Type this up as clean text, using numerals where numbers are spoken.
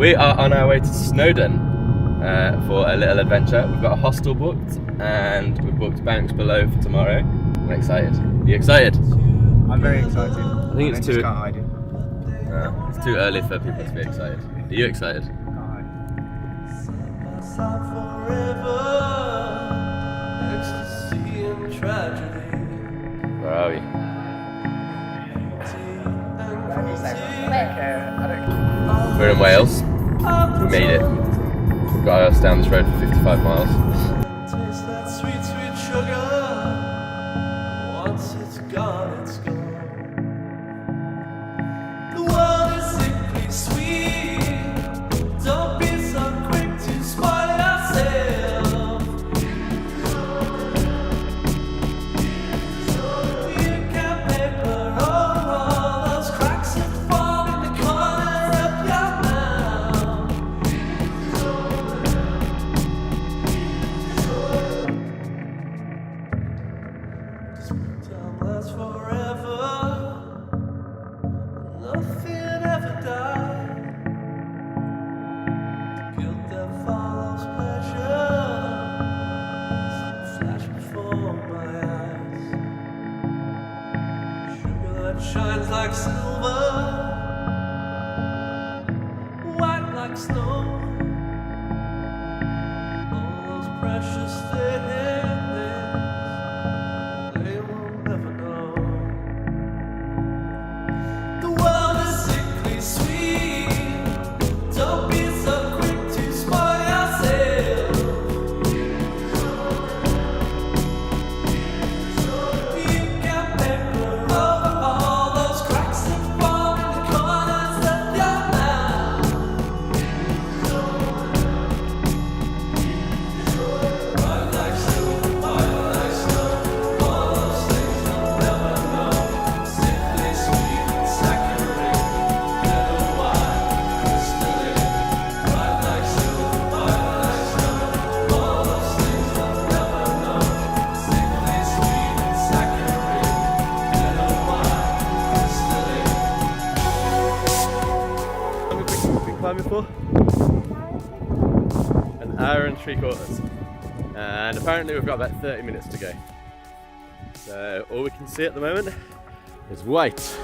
We are on our way to Snowdon for a little adventure. We've got a hostel booked and we've booked banks below for tomorrow. I'm excited. Are you excited? I'm very excited. I think it's too. Can't hide it. It's too early for people to be excited. Are you excited? Can't hide Where are we? We're in Wales. We made it. We've got us down this road for 55 miles. Taste that sweet, sweet sugar. Once it's gone, it's gone. The world is simply sweet. Don't be so quick to spoil yourself. You can paper over all those cracks that form in the corners of your mouth. Time lasts forever. Nothing ever dies. Guilt that follows pleasure. Some flash before my eyes. Sugar that shines like silver, white like snow. All those precious things, they will never know. The world is sickly sweet. Don't be so quick to spoil yourself. You can paper over all those cracks that form in the corners of your mouth. White like snow, white like snow. All those things you'll never know. Sickly sweet, saccharine, yellow wine, crystalline. White like snow, white like snow. All those things you'll never know. Sickly sweet, saccharine, yellow wine, crystalline. How many we've been climbing for? An hour and 3/4. And apparently we've got about 30 minutes to go. So all we can see at the moment is white.